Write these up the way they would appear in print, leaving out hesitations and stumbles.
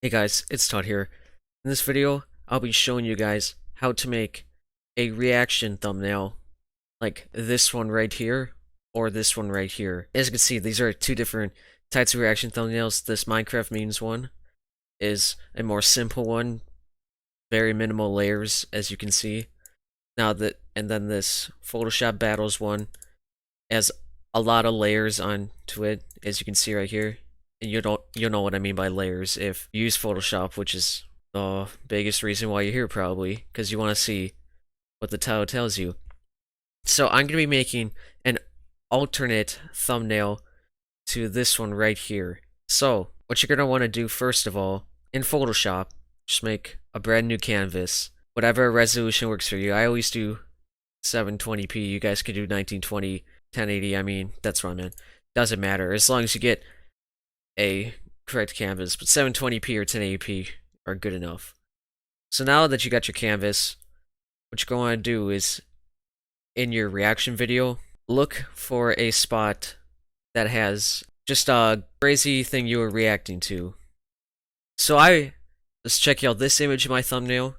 Hey guys, it's Todd here. In this video, I'll be showing you guys how to make a reaction thumbnail like this one right here or this one right here. As you can see, these are two different types of reaction thumbnails. This Minecraft memes one is a more simple one, very minimal layers as you can see. And then this Photoshop battles one has a lot of layers onto it, as you can see right here. And you'll know what I mean by layers if you use Photoshop, which is the biggest reason why you're here probably, because you want to see what the title tells you. So I'm gonna be making an alternate thumbnail to this one right here. So what you're gonna want to do first of all in Photoshop, just make a brand new canvas, whatever resolution works for you. I always do 720p. You guys can do 1920, 1080. I mean, that's what I meant. Doesn't matter as long as you get a correct canvas, but 720p or 1080p are good enough. So now that you got your canvas, what you're going to do is, in your reaction video, look for a spot that has just a crazy thing you were reacting to. So let's check out this image in my thumbnail,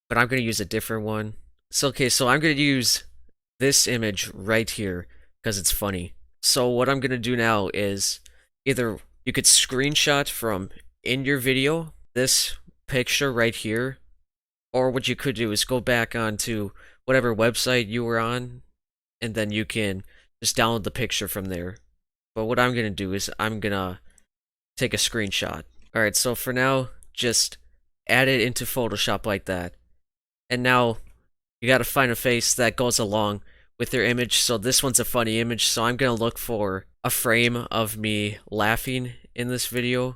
but I'm going to use a different one. So I'm going to use this image right here because it's funny. So what I'm going to do now is either you could screenshot from in your video this picture right here, or what you could do is go back onto whatever website you were on, and then you can just download the picture from there. But what I'm going to do is I'm going to take a screenshot. Alright, so for now, just add it into Photoshop like that. And now you got to find a face that goes along with your image. So this one's a funny image, so I'm going to look for a frame of me laughing in this video.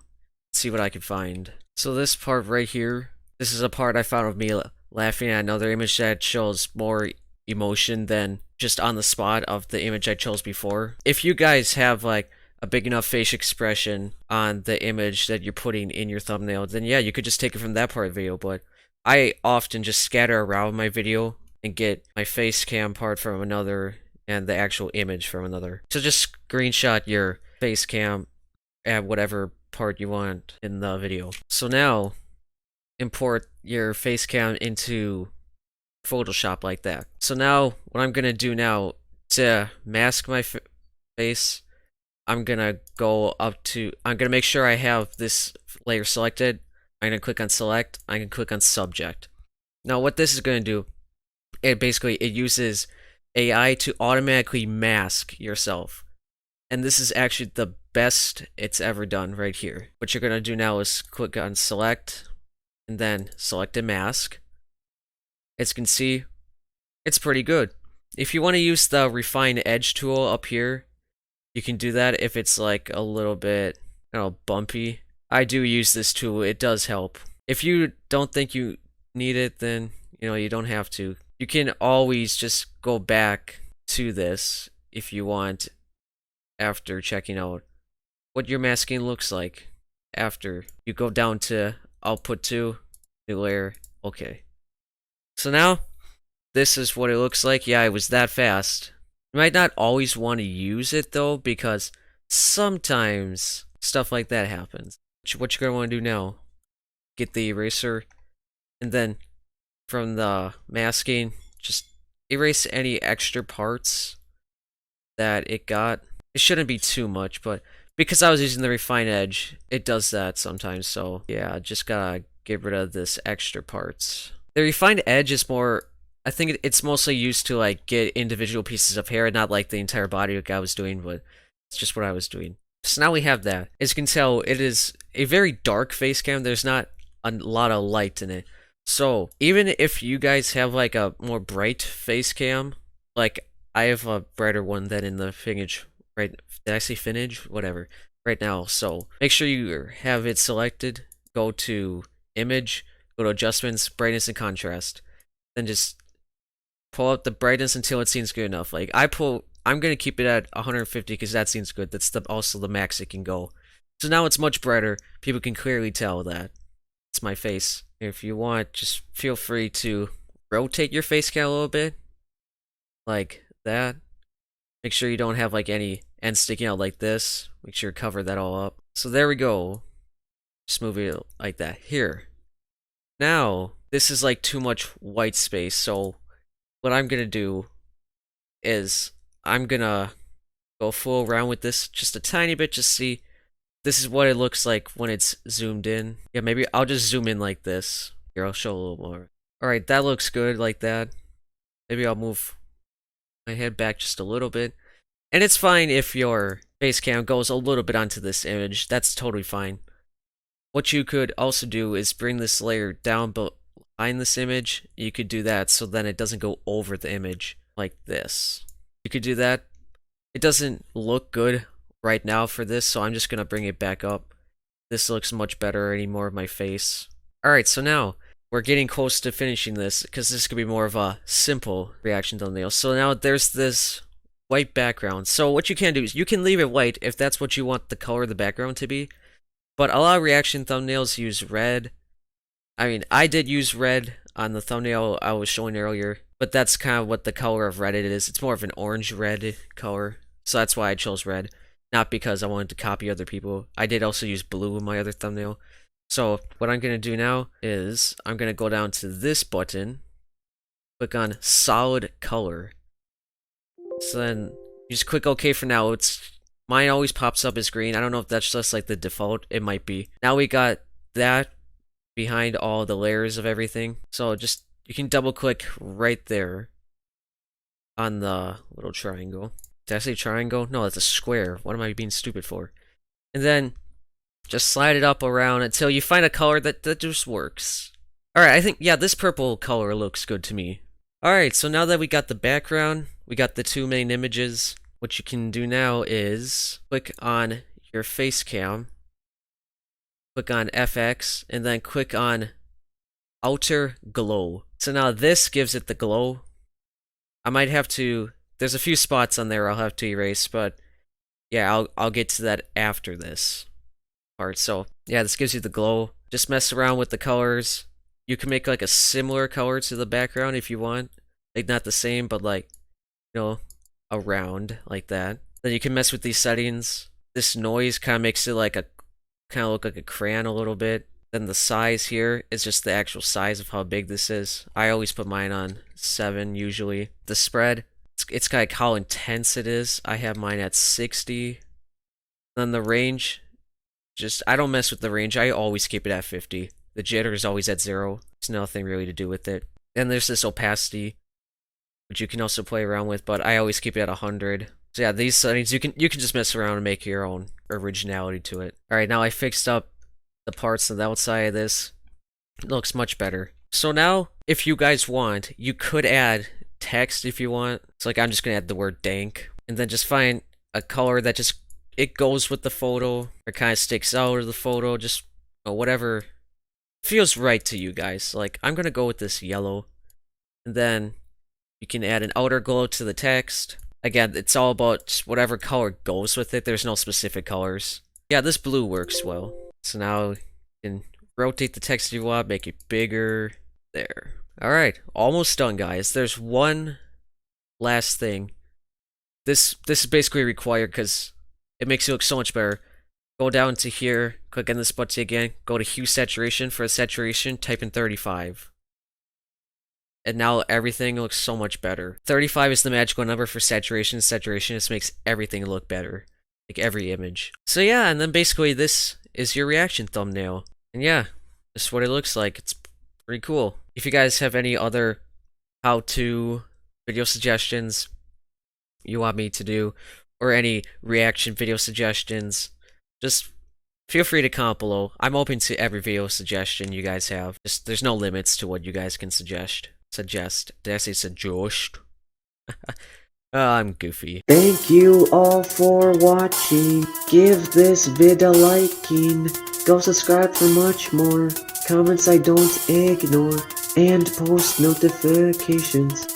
See what I can find. So this part right here, this is a part I found of me laughing at another image that shows more emotion than just on the spot of the image I chose before. If you guys have like a big enough face expression on the image that you're putting in your thumbnail, then yeah, you could just take it from that part of the video. But I often just scatter around my video and get my face cam part from another and the actual image from another. So just screenshot your face cam at whatever part you want in the video. So now import your face cam into Photoshop like that. So now what I'm gonna do now to mask my face, I'm gonna make sure I have this layer selected. I'm gonna click on select. I'm gonna click on subject. Now what this is gonna do, it uses AI to automatically mask yourself. And this is actually the best it's ever done right here. What you're gonna do now is click on select and then select a mask. As you can see, it's pretty good. If you want to use the refine edge tool up here, you can do that if it's like a little bit, I don't know, bumpy. I do use this tool, it does help. If you don't think you need it, then you don't have to. You can always just go back to this if you want after checking out what your masking looks like. After you go down to output 2, new layer, okay. So now, this is what it looks like. Yeah, it was that fast. You might not always want to use it though, because sometimes stuff like that happens. What you're gonna want to do now, get the eraser, and then from the masking, just erase any extra parts that it got. It shouldn't be too much, but because I was using the refine edge, it does that sometimes. So yeah, just gotta get rid of this extra parts. The refined edge is more, I think it's mostly used to like get individual pieces of hair, not like the entire body like I was doing, but it's just what I was doing. So now we have that. As you can tell, it is a very dark face cam. There's not a lot of light in it. So even if you guys have like a more bright face cam, like I have a brighter one than in the Finage, right? Did I say Finage? Whatever. Right now. So make sure you have it selected. Go to image. Go to adjustments, brightness, and contrast. Then just pull up the brightness until it seems good enough. Like I'm gonna keep it at 150 because that seems good. That's also the max it can go. So now it's much brighter. People can clearly tell that it's my face. If you want, just feel free to rotate your face cam a little bit, like that. Make sure you don't have like any ends sticking out like this. Make sure you cover that all up. So there we go. Just move it like that. Here. Now, this is like too much white space, so what I'm gonna do is I'm gonna go full around with this just a tiny bit, just see. This is what it looks like when it's zoomed in. Yeah, maybe I'll just zoom in like this. Here, I'll show a little more. Alright, that looks good like that. Maybe I'll move my head back just a little bit. And it's fine if your face cam goes a little bit onto this image. That's totally fine. What you could also do is bring this layer down behind this image. You could do that so then it doesn't go over the image like this. You could do that. It doesn't look good right now for this, so I'm just gonna bring it back up. This looks much better, any more of my face. Alright, so now we're getting close to finishing this because this could be more of a simple reaction thumbnail. So now there's this white background. So what you can do is you can leave it white if that's what you want the color of the background to be. But a lot of reaction thumbnails use red. I mean, I did use red on the thumbnail I was showing earlier, but that's kind of what the color of Reddit is. It's more of an orange-red color, so that's why I chose red. Not because I wanted to copy other people. I did also use blue in my other thumbnail. So what I'm going to do now is I'm going to go down to this button, click on solid color. So then you just click OK for now. Mine always pops up as green. I don't know if that's just like the default. It might be. Now we got that behind all the layers of everything. So just you can double click right there on the little triangle. Did I say triangle? No, that's a square. What am I being stupid for? And then just slide it up around until you find a color that just works. Alright, I think, yeah, this purple color looks good to me. Alright, so now that we got the background, we got the two main images, what you can do now is click on your face cam, click on FX, and then click on outer glow. So now this gives it the glow. I might have to, there's a few spots on there I'll have to erase, but yeah, I'll get to that after this part. So yeah, this gives you the glow. Just mess around with the colors. You can make like a similar color to the background if you want. Like not the same, but like, you know, around like that. Then you can mess with these settings. This noise kind of makes it like a, kind of look like a crayon a little bit. Then the size here is just the actual size of how big this is. I always put mine on 7 usually. The spread, it's kind of how intense it is. I have mine at 60. Then the range, just, I don't mess with the range. I always keep it at 50. The jitter is always at 0. There's nothing really to do with it. And there's this opacity, which you can also play around with, but I always keep it at 100. So yeah, these settings, you can just mess around and make your own originality to it. Alright, now I fixed up the parts on the outside of this. It looks much better. So now, if you guys want, you could add text if you want. It's like I'm just gonna add the word dank, and then just find a color that just, it goes with the photo, or kind of sticks out of the photo, just whatever feels right to you guys. Like, I'm gonna go with this yellow, and then you can add an outer glow to the text. Again, it's all about just whatever color goes with it. There's no specific colors. Yeah, this blue works well. So now you can rotate the text if you want, make it bigger. There. Alright, almost done, guys. There's one last thing. This is basically required because it makes it look so much better. Go down to here, click on this button again, go to hue saturation. For saturation, type in 35. And now everything looks so much better. 35 is the magical number for saturation. Saturation just makes everything look better. Like every image. So yeah, and then basically this is your reaction thumbnail. And yeah, this is what it looks like. It's pretty cool. If you guys have any other how-to video suggestions you want me to do, or any reaction video suggestions, just feel free to comment below. I'm open to every video suggestion you guys have. Just, there's no limits to what you guys can suggest. Did I say suggest? I'm goofy. Thank you all for watching. Give this vid a liking. Go subscribe for much more. Comments I don't ignore. And post notifications.